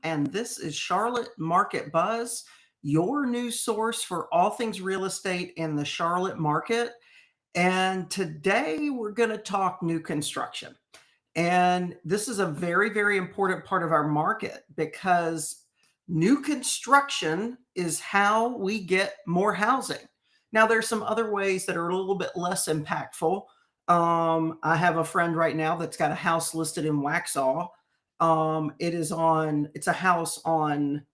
and this is Charlotte Market Buzz, your news source for all things real estate in the Charlotte market. And today we're going to talk new construction. And this is a very, very important part of our market because new construction is how we get more housing. Now, there's some other ways that are a little bit less impactful. I have a friend right now that's got a house listed in Waxhaw. It's a house on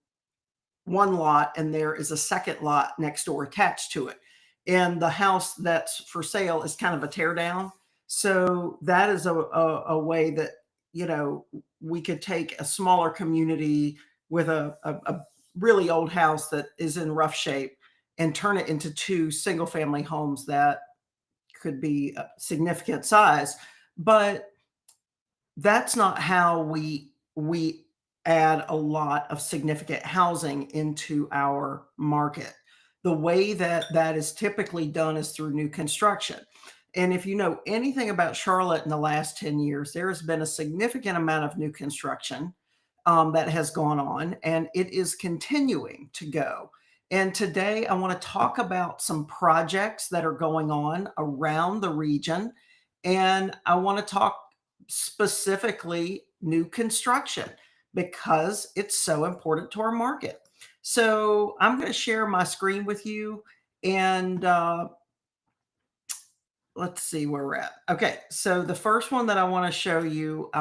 one lot, and there is a second lot next door attached to it. And the house that's for sale is kind of a tear down. So that is a way that, you know, we could take a smaller community with a really old house that is in rough shape and turn it into two single family homes that could be a significant size. But that's not how we add a lot of significant housing into our market. The way that that is typically done is through new construction. And if you know anything about Charlotte in the last 10 years, there has been a significant amount of new construction that has gone on, and it is continuing to go. And today I want to talk about some projects that are going on around the region. And I want to talk specifically new construction because it's so important to our market. So I'm going to share my screen with you and let's see where we're at. Okay, so the first one that I want to show you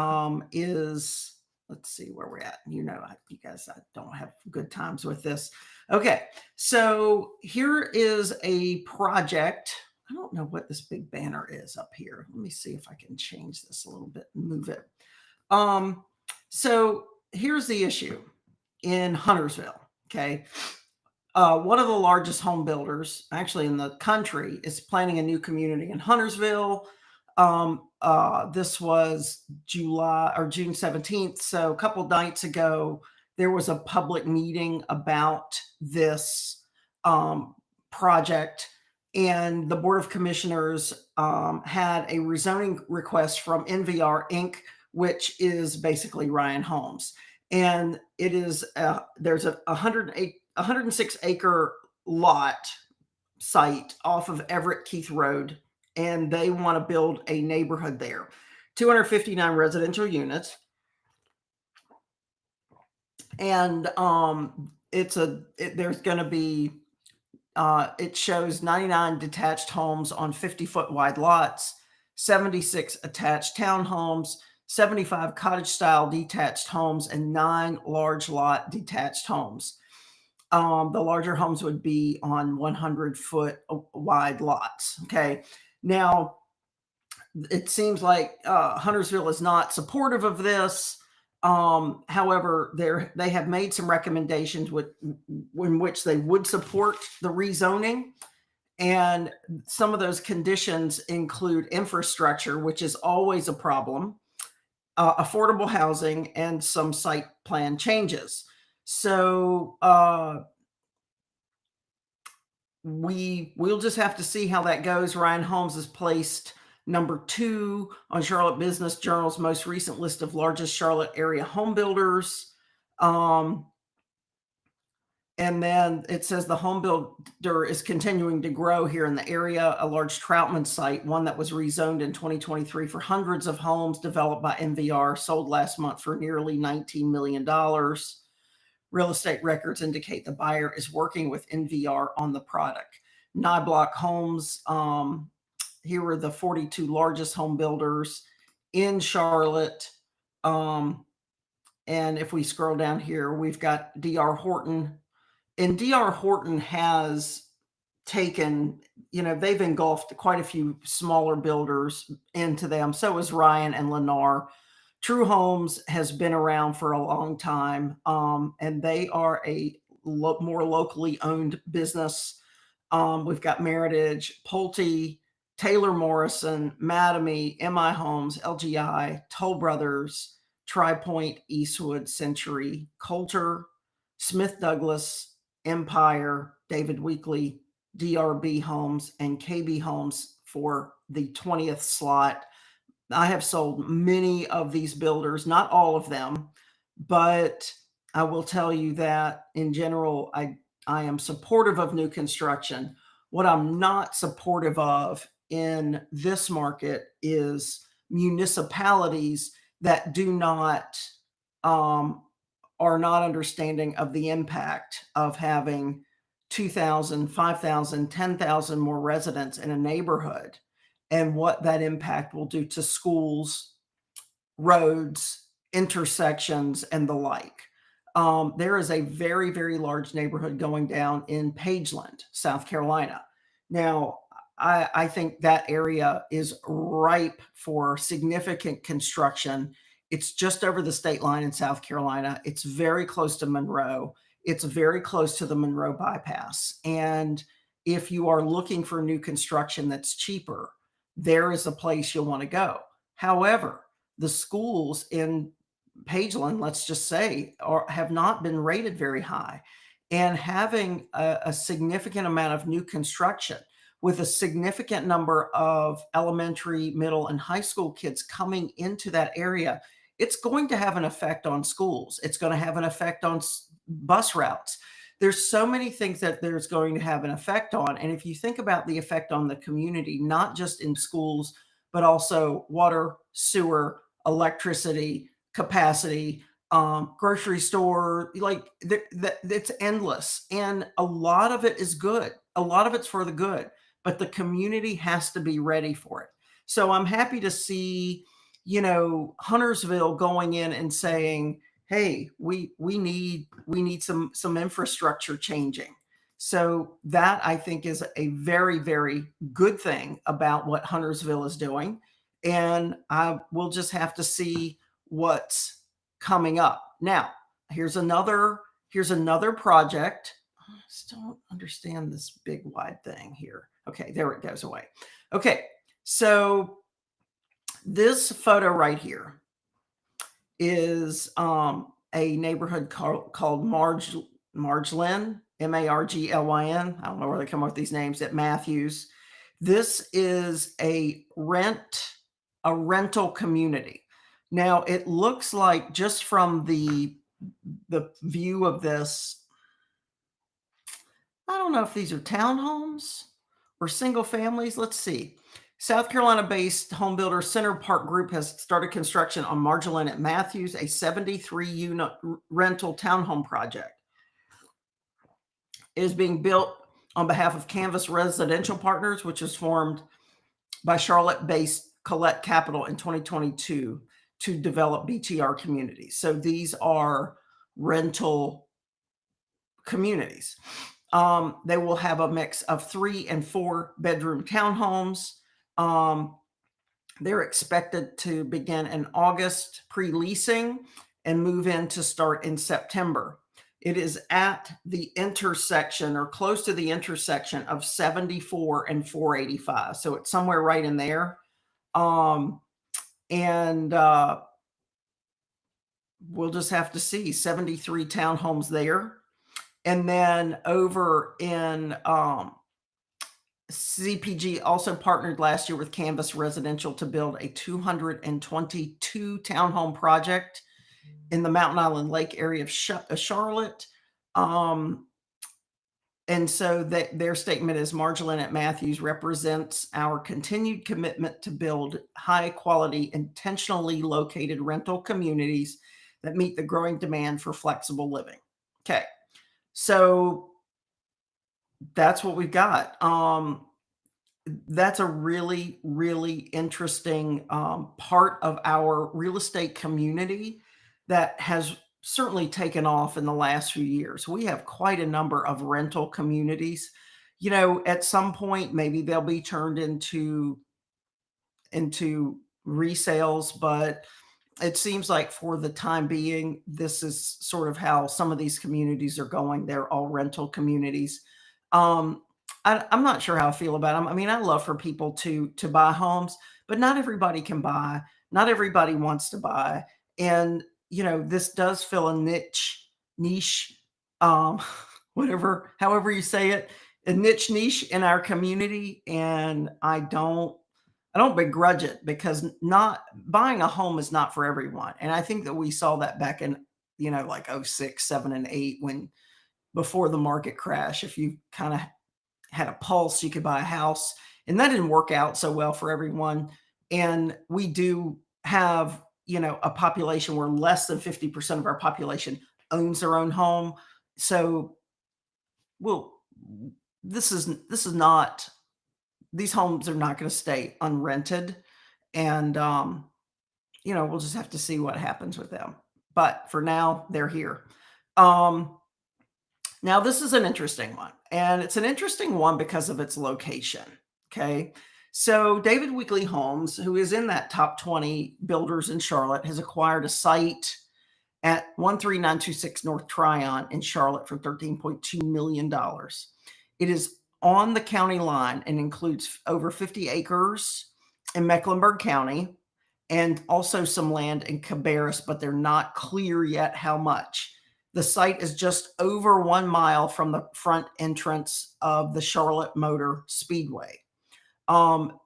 is, let's see where we're at. You know, you guys, I don't have good times with this. Okay, so here is a project. I don't know what this big banner is up here. Let me see if I can change this a little bit and move it. So here's the issue in Huntersville. Okay. One of the largest home builders actually in the country is planning a new community in Huntersville. This was July or June 17th. So a couple of nights ago, there was a public meeting about this project, and the Board of Commissioners had a rezoning request from NVR Inc., which is basically Ryan Homes. And it is there's a 106 acre lot site off of Everett Keith Road, and they want to build a neighborhood there. 259 residential units. And there's going to be it shows 99 detached homes on 50-foot wide lots, 76 attached townhomes, 75 cottage-style detached homes, and 9 large lot detached homes. The larger homes would be on 100-foot wide lots. Okay. Now, it seems like Huntersville is not supportive of this. However, they have made some recommendations in which they would support the rezoning. And some of those conditions include infrastructure, which is always a problem, affordable housing, and some site plan changes. So we'll just have to see how that goes. Ryan Homes is placed number 2 on Charlotte Business Journal's most recent list of largest Charlotte area home builders. And then it says the home builder is continuing to grow here in the area. A large Troutman site, one that was rezoned in 2023 for hundreds of homes developed by NVR, sold last month for nearly $19 million. Real estate records indicate the buyer is working with NVR on the product. Nyblock Homes, here are the 42 largest home builders in Charlotte. And if we scroll down here, we've got D.R. Horton. And D.R. Horton has taken, they've engulfed quite a few smaller builders into them. So is Ryan and Lennar. True Homes has been around for a long time, and they are a more locally owned business. We've got Meritage, Pulte, Taylor Morrison, Mattamy, MI Homes, LGI, Toll Brothers, TriPoint, Eastwood, Century, Coulter, Smith Douglas, Empire, David Weekley, DRB Homes, and KB Homes for the 20th slot. I have sold many of these builders, not all of them, but I will tell you that in general, I am supportive of new construction. What I'm not supportive of in this market is municipalities that do not um, are not understanding of the impact of having 2,000, 5,000, 10,000 more residents in a neighborhood and what that impact will do to schools, roads, intersections, and the like. There is a very, very large neighborhood going down in Pageland, South Carolina. Now, I think that area is ripe for significant construction. It's just over the state line in South Carolina. It's very close to Monroe. It's very close to the Monroe bypass. And if you are looking for new construction that's cheaper, there is a place you'll want to go. However, the schools in Pageland, let's just say, have not been rated very high. And having a significant amount of new construction with a significant number of elementary, middle, and high school kids coming into that area, it's going to have an effect on schools. It's going to have an effect on bus routes. There's so many things that there's going to have an effect on. And if you think about the effect on the community, not just in schools, but also water, sewer, electricity, capacity, grocery store, like it's endless. And a lot of it is good. A lot of it's for the good, but the community has to be ready for it. So I'm happy to see, Huntersville going in and saying, hey, we need some infrastructure changing. So that I think is a very, very good thing about what Huntersville is doing. And I will just have to see what's coming up. Now, here's another project. I still don't understand this big wide thing here. Okay, there it goes away. Okay, so this photo right here is a neighborhood called Marglin, Marglyn. I don't know where they come up with these names, at Matthews. This is a rental community. Now it looks like, just from the view of this, I don't know if these are townhomes or single families. Let's see. South Carolina-based home builder Center Park Group has started construction on Marglin at Matthews, a 73-unit rental townhome project. It is being built on behalf of Canvas Residential Partners, which was formed by Charlotte-based Collect Capital in 2022 to develop BTR communities. So these are rental communities. They will have a mix of 3 and 4 bedroom townhomes. They're expected to begin in August pre-leasing and move in to start in September. It is at the intersection, or close to the intersection, of 74 and 485. So it's somewhere right in there. We'll just have to see. 73 townhomes there. And then over in CPG also partnered last year with Canvas Residential to build a 222 townhome project in the Mountain Island Lake area of Charlotte. And so their statement is, Marglin at Matthews represents our continued commitment to build high quality, intentionally located rental communities that meet the growing demand for flexible living. Okay. So that's what we've got. That's a really, really interesting part of our real estate community that has certainly taken off in the last few years. We have quite a number of rental communities. At some point, maybe they'll be turned into resales, but it seems like for the time being, this is sort of how some of these communities are going. They're all rental communities. I'm not sure how I feel about them. I mean, I love for people to buy homes, but not everybody can buy. Not everybody wants to buy. And, this does fill a niche, however you say it, a niche in our community. And I don't begrudge it, because not buying a home is not for everyone. And I think that we saw that back in like '06, 7, and 8, when before the market crash, if you kind of had a pulse, you could buy a house. And that didn't work out so well for everyone. And we do have, a population where less than 50% of our population owns their own home. So, well, this is not, these homes are not going to stay unrented. And, we'll just have to see what happens with them. But for now, they're here. Now, this is an interesting one, and it's an interesting one because of its location. Okay. So, David Weekley Homes, who is in that top 20 builders in Charlotte, has acquired a site at 13926 North Tryon in Charlotte for $13.2 million. It is on the county line and includes over 50 acres in Mecklenburg County and also some land in Cabarrus, but they're not clear yet how much. The site is just over 1 mile from the front entrance of the Charlotte Motor Speedway.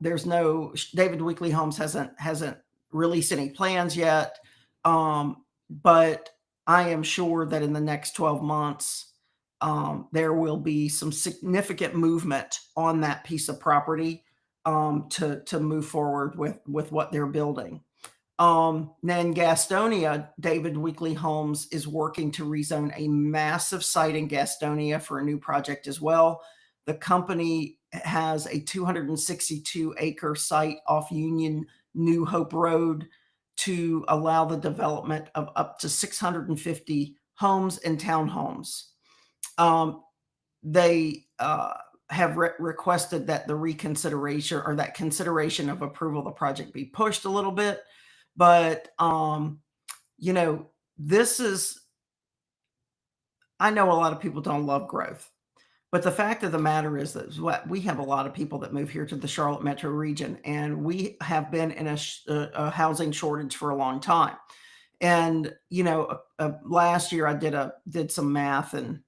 There's no David Weekley Homes hasn't released any plans yet, but I am sure that in the next 12 months, there will be some significant movement on that piece of property to move forward with what they're building. Then Gastonia, David Weekley Homes is working to rezone a massive site in Gastonia for a new project as well. The company has a 262-acre site off Union New Hope Road to allow the development of up to 650 homes and townhomes. They have requested that the reconsideration or that consideration of approval of the project be pushed a little bit. But, this is, I know a lot of people don't love growth, but the fact of the matter is that we have a lot of people that move here to the Charlotte metro region, and we have been in a housing shortage for a long time. And, last year I did some math and,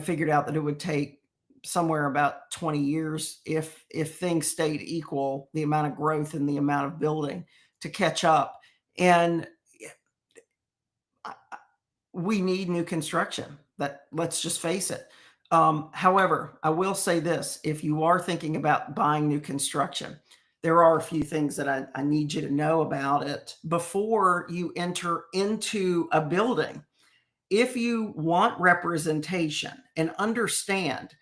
figured out that it would take somewhere about 20 years if things stayed equal, the amount of growth and the amount of building to catch up. And we need new construction. Let's just face it. However, I will say this: if you are thinking about buying new construction, there are a few things that I need you to know about it before you enter into a building. If you want representation and understand,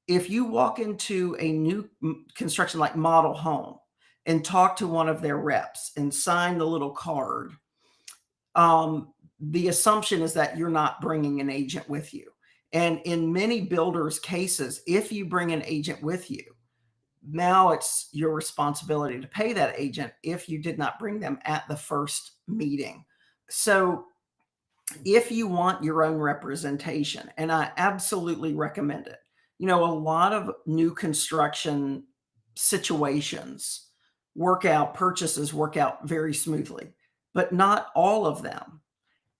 if you walk into a new construction like model home and talk to one of their reps and sign the little card, the assumption is that you're not bringing an agent with you. And in many builders' cases, if you bring an agent with you, now it's your responsibility to pay that agent if you did not bring them at the first meeting. So if you want your own representation, and I absolutely recommend it, a lot of new construction situations purchases work out very smoothly, but not all of them.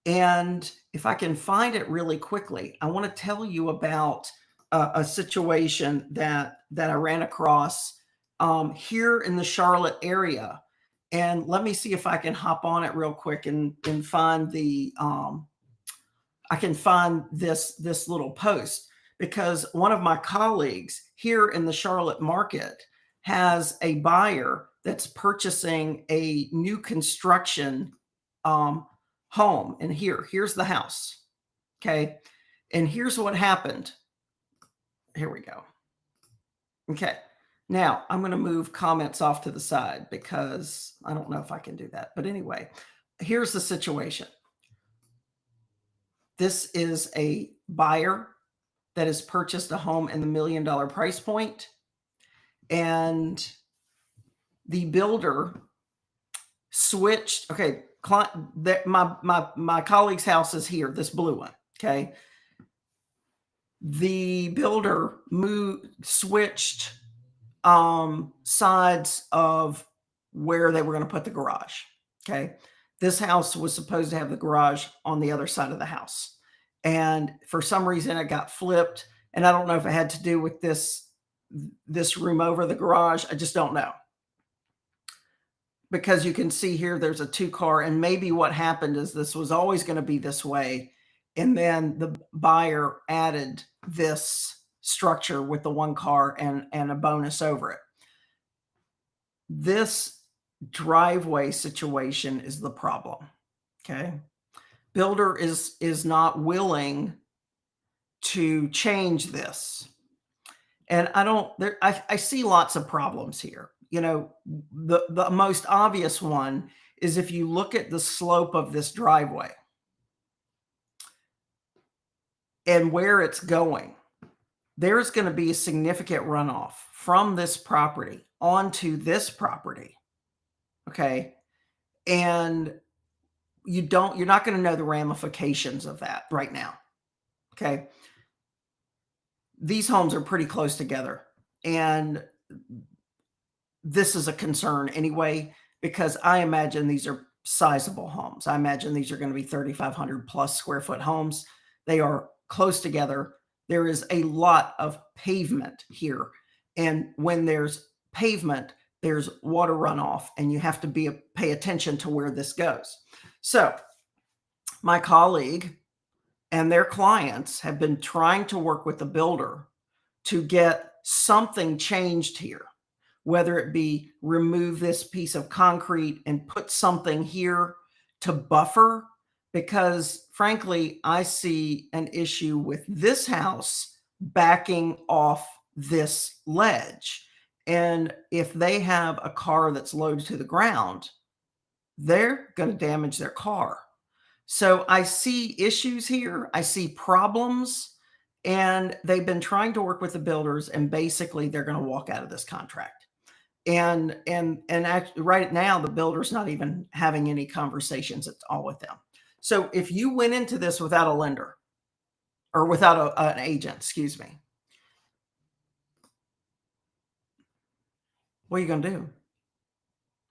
And if I can find it really quickly, I want to tell you about a situation that I ran across here in the Charlotte area. And let me see if I can hop on it real quick and find I can find this little post, because one of my colleagues here in the Charlotte market has a buyer that's purchasing a new construction home. And here's the house. Okay. And here's what happened. Here we go. Okay. Now I'm going to move comments off to the side because I don't know if I can do that. But anyway, here's the situation. This is a buyer that has purchased a home in the $1 million price point. And the builder switched. Okay. My colleague's house is here, this blue one. Okay. The builder switched sides of where they were going to put the garage. Okay. This house was supposed to have the garage on the other side of the house. And for some reason it got flipped. And I don't know if it had to do with this room over the garage. I just don't know. because you can see here there's a 2-car, and maybe what happened is this was always gonna be this way, and then the buyer added this structure with the 1 car and a bonus over it. This driveway situation is the problem, okay? Builder is not willing to change this. And I don't there I see lots of problems here. You know, the most obvious one is if you look at the slope of this driveway and where it's going, there's going to be a significant runoff from this property onto this property. Okay. And you're not going to know the ramifications of that right now. Okay. These homes are pretty close together. And this is a concern anyway, because I imagine these are sizable homes. I imagine these are going to be 3,500 plus square foot homes. They are close together. There is a lot of pavement here. And when there's pavement, there's water runoff, and you have to pay attention to where this goes. So my colleague and their clients have been trying to work with the builder to get something changed here, whether it be remove this piece of concrete and put something here to buffer, because frankly, I see an issue with this house backing off this ledge. And if they have a car that's loaded to the ground, they're going to damage their car. So I see issues here. I see problems, and they've been trying to work with the builders, and basically they're going to walk out of this contract. Right now, the builder's not even having any conversations at all with them. So if you went into this without a lender or without an agent, excuse me, what are you going to do?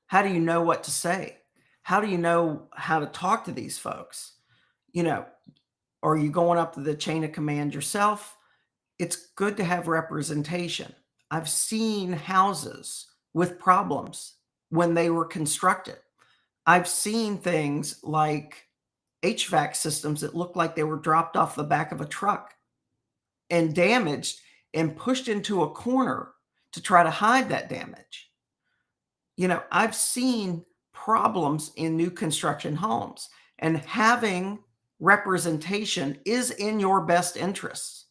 How do you know what to say? How do you know how to talk to these folks? You know, are you going up the chain of command yourself? It's good to have representation. I've seen houses with problems when they were constructed. I've seen things like HVAC systems that looked like they were dropped off the back of a truck and damaged and pushed into a corner to try to hide that damage. You know, I've seen problems in new construction homes, and having representation is in your best interests.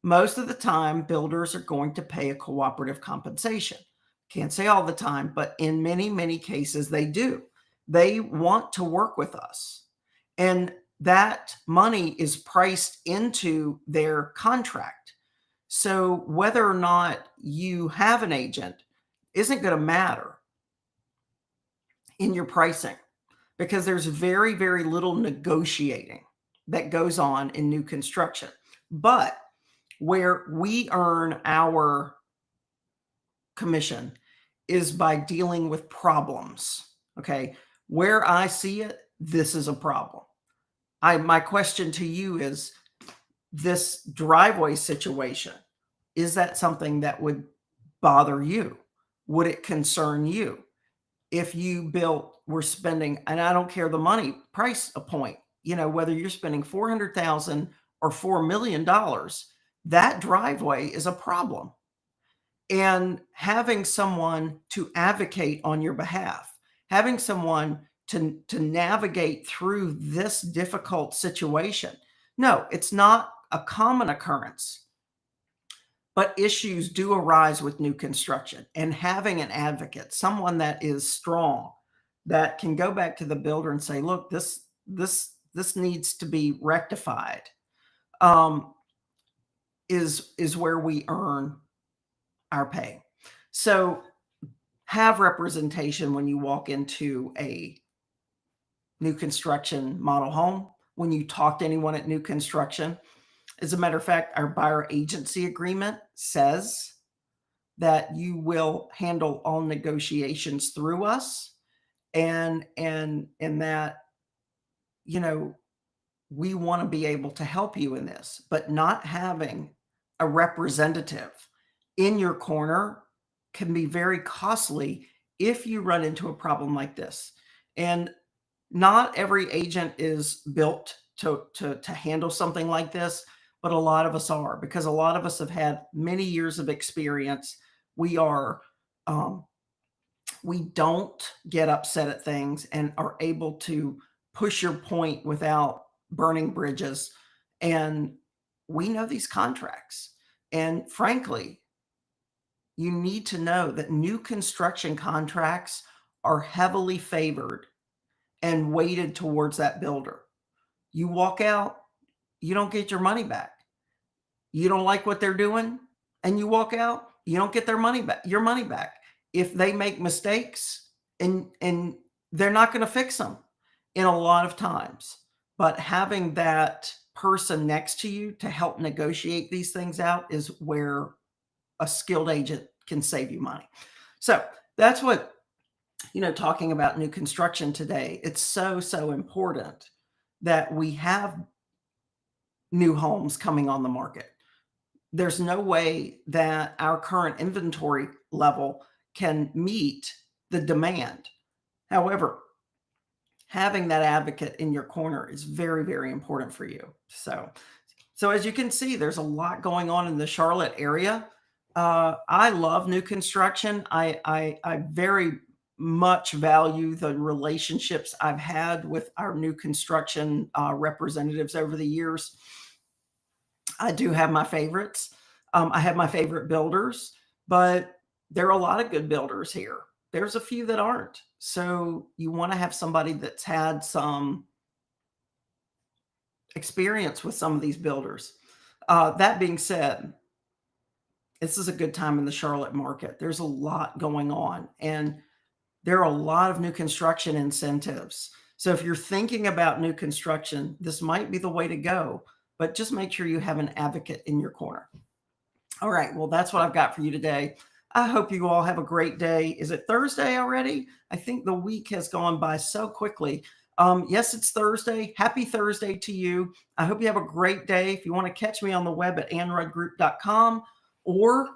Most of the time, builders are going to pay a cooperative compensation. Can't say all the time, but in many, many cases, they do. They want to work with us. And that money is priced into their contract. So whether or not you have an agent isn't going to matter in your pricing, because there's very, very little negotiating that goes on in new construction. But where we earn our commission is by dealing with problems. Okay. Where I see it, this is a problem. My question to you is, this driveway situation, is that something that would bother you? Would it concern you? If you were spending, and I don't care the money price a point, you know, whether you're spending 400,000 or $4 million, that driveway is a problem. And having someone to advocate on your behalf, having someone to navigate through this difficult situation. No, it's not a common occurrence, but issues do arise with new construction, and having an advocate, someone that is strong, that can go back to the builder and say, look, this needs to be rectified, is where we earn our pay. So have representation when you walk into a new construction model home, when you talk to anyone at new construction. As a matter of fact, our buyer agency agreement says that you will handle all negotiations through us, and that, you know, we want to be able to help you in this. But not having a representative in your corner can be very costly if you run into a problem like this, and not every agent is built to handle something like this, but a lot of us are, because a lot of us have had many years of experience. We are um, we don't get upset at things and are able to push your point without burning bridges. And we know these contracts. And frankly, you need to know that new construction contracts are heavily favored and weighted towards that builder. You walk out, you don't get your money back. You don't like what they're doing, and you walk out, you don't get their money back, your money back. If they make mistakes, and they're not going to fix them in a lot of times, but having that person next to you to help negotiate these things out is where a skilled agent can save you money. So that's what, talking about new construction today, it's so important that we have new homes coming on the market. There's no way that our current inventory level can meet the demand. However, having that advocate in your corner is very important for you. So as you can see, there's a lot going on in the Charlotte area. I love new construction. I very much value the relationships I've had with our new construction representatives over the years. I do have my favorites. I have my favorite builders, but there are a lot of good builders here. There's a few that aren't. So you want to have somebody that's had some experience with some of these builders. That being said, this is a good time in the Charlotte market. There's a lot going on, and there are a lot of new construction incentives. So if you're thinking about new construction, this might be the way to go, but just make sure you have an advocate in your corner. All right. Well, that's what I've got for you today. I hope you all have a great day. Is it Thursday already? I think the week has gone by so quickly. Yes, it's Thursday. Happy Thursday to you. I hope you have a great day. If you want to catch me on the web at annruddgroup.com or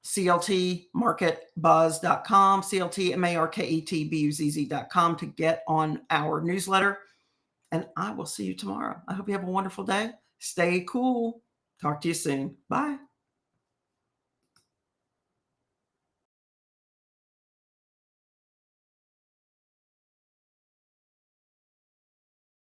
cltmarketbuzz.com, cltmarketbuzz.com to get on our newsletter. And I will see you tomorrow. I hope you have a wonderful day. Stay cool. Talk to you soon. Bye.